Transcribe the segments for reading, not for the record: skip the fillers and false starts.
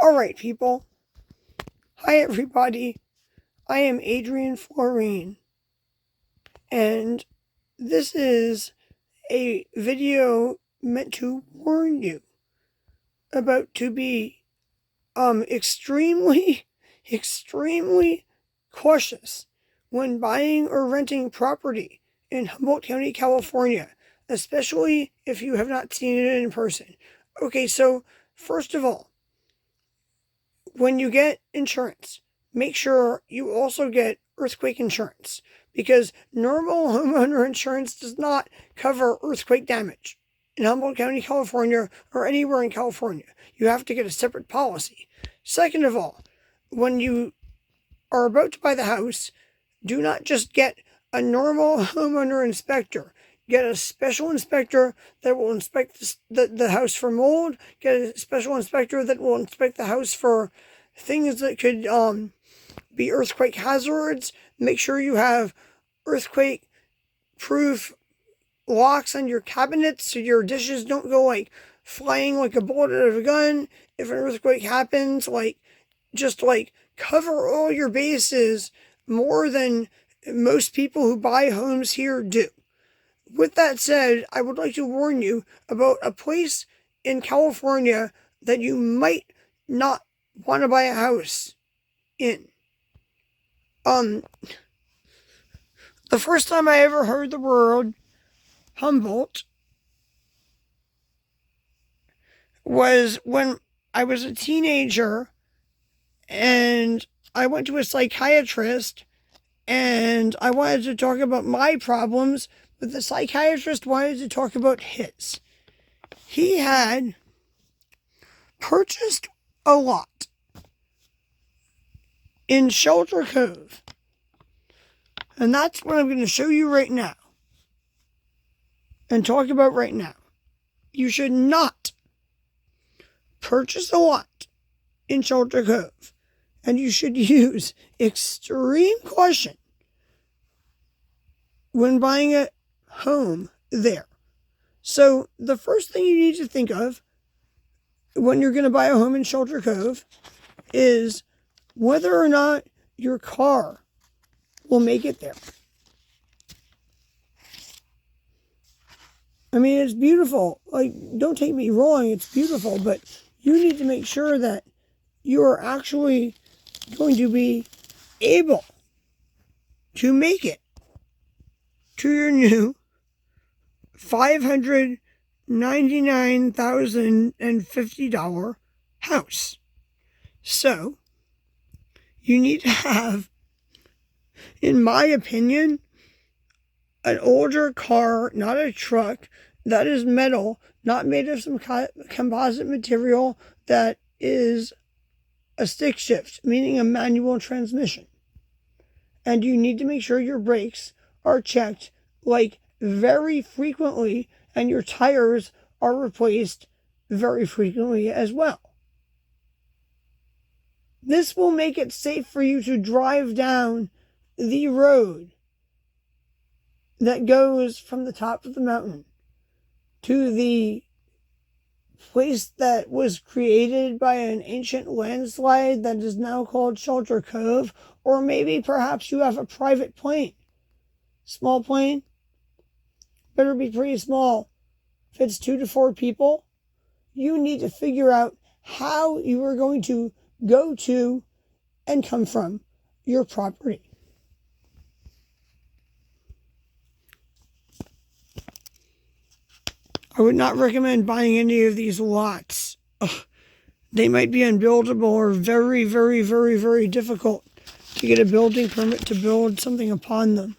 Alright, people. Hi, everybody. I am Adrienne Floreen. And this is a video meant to warn you about to be extremely cautious when buying or renting property in Humboldt County, California, especially if you have not seen it in person. Okay, so first of all, when you get insurance, make sure you also get earthquake insurance, because normal homeowner insurance does not cover earthquake damage in Humboldt County, California, or anywhere in California. You have to get a separate policy. Second of all, when you are about to buy the house, do not just get a normal homeowner inspector. Get a special inspector that will inspect the house for mold. Get a special inspector that will inspect the house for things that could be earthquake hazards. Make sure you have earthquake-proof locks on your cabinets so your dishes don't go flying like a bullet out of a gun. If an earthquake happens, just cover all your bases more than most people who buy homes here do. With that said, I would like to warn you about a place in California that you might not want to buy a house in. The first time I ever heard the word Humboldt was when I was a teenager and I went to a psychiatrist and I wanted to talk about my problems, but the psychiatrist wanted to talk about his. He had purchased a lot in Shelter Cove. And that's what I'm going to show you right now and talk about right now. You should not purchase a lot in Shelter Cove. And you should use extreme caution when buying a home there. So the first thing you need to think of when you're going to buy a home in Shelter Cove is whether or not your car will make it there. I mean, it's beautiful. Don't take me wrong, it's beautiful, but you need to make sure that you are actually going to be able to make it to your new $599,050 house. So, you need to have, in my opinion, an older car, not a truck, that is metal, not made of some composite material that is a stick shift, meaning a manual transmission. And you need to make sure your brakes are checked very frequently, and your tires are replaced very frequently as well. This will make it safe for you to drive down the road that goes from the top of the mountain to the place that was created by an ancient landslide that is now called Shelter Cove. Or maybe perhaps you have a private plane. Small plane. Better be pretty small. If it's 2 to 4 people, you need to figure out how you are going to go to and come from your property. I would not recommend buying any of these lots. They might be unbuildable or very, very, very, very difficult to get a building permit to build something upon them.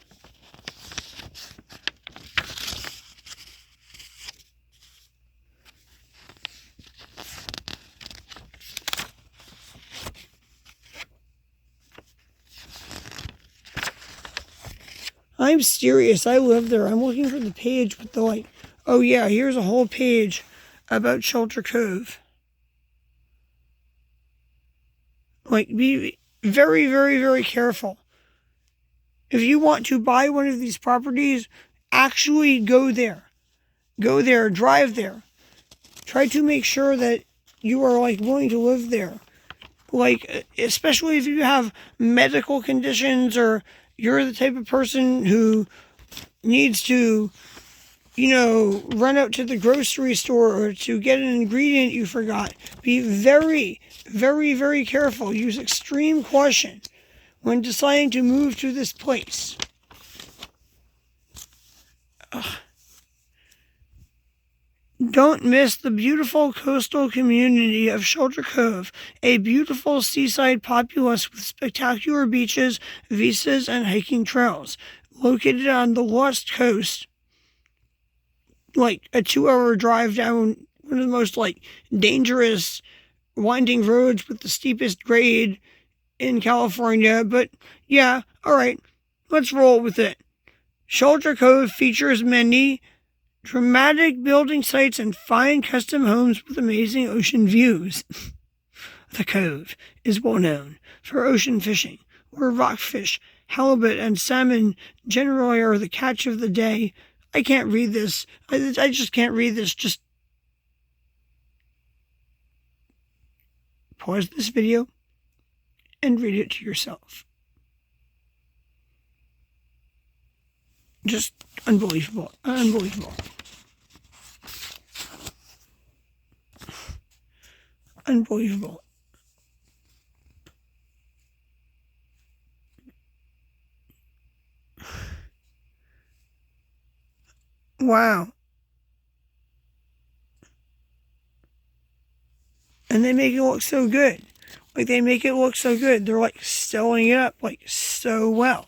I'm serious. I live there. I'm looking for the page with the oh yeah, here's a whole page about Shelter Cove. Be very, very, very careful. If you want to buy one of these properties, actually go there. Go there, drive there. Try to make sure that you are willing to live there. Like, especially if you have medical conditions or you're the type of person who needs to, run out to the grocery store or to get an ingredient you forgot. Be very, very, very careful. Use extreme caution when deciding to move to this place. Don't miss the beautiful coastal community of Shelter Cove, a beautiful seaside populace with spectacular beaches, vistas, and hiking trails. Located on the Lost Coast, like a 2-hour drive down one of the most dangerous winding roads with the steepest grade in California. But yeah, alright, let's roll with it. Shelter Cove features many dramatic building sites and fine custom homes with amazing ocean views. The Cove is well known for ocean fishing, where rockfish, halibut, and salmon generally are the catch of the day. I can't read this. I just can't read this. Just pause this video and read it to yourself. Just unbelievable. Unbelievable. Unbelievable. Wow. And they make it look so good. They make it look so good. They're selling it up so well.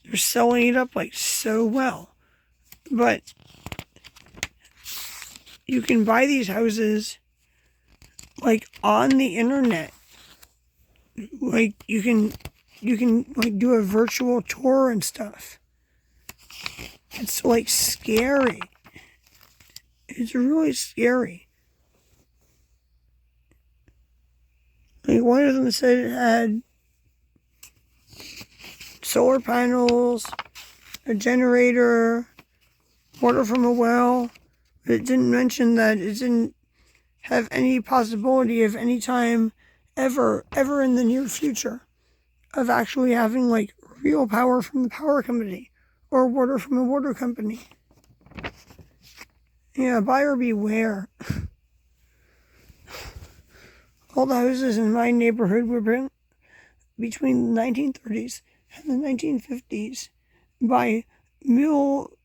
They're selling it up so well. But you can buy these houses on the internet. You can do a virtual tour and stuff. It's scary. It's really scary. One of them said it had solar panels, a generator, water from a well. But it didn't mention that it didn't have any possibility of any time ever in the near future of actually having real power from the power company or water from a water company. Yeah, buyer beware. All the houses in my neighborhood were built between the 1930s and the 1950s by mill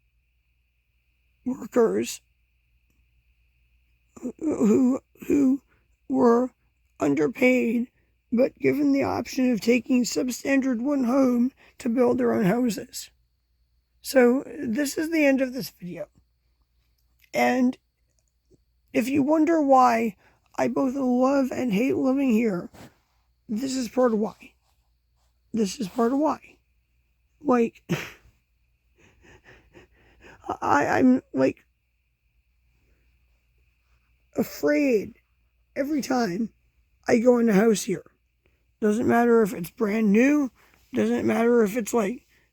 workers who were underpaid but given the option of taking substandard one home to build their own houses. So this is the end of this video. And if you wonder why I both love and hate living here, this is part of why. This is part of why. I'm afraid every time I go in a house here. Doesn't matter if it's brand new. Doesn't matter if it's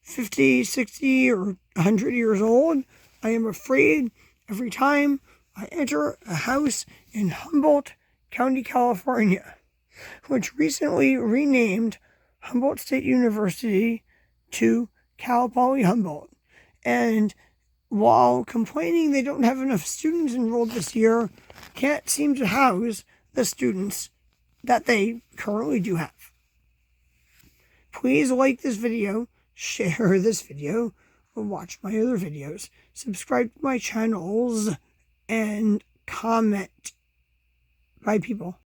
50, 60, or 100 years old. I am afraid every time I enter a house in Humboldt County, California, which recently renamed Humboldt State University to Cal Poly Humboldt. And while complaining they don't have enough students enrolled this year, can't seem to house the students that they currently do have. Please like this video, share this video, or watch my other videos, subscribe to my channels, and comment. Bye, people.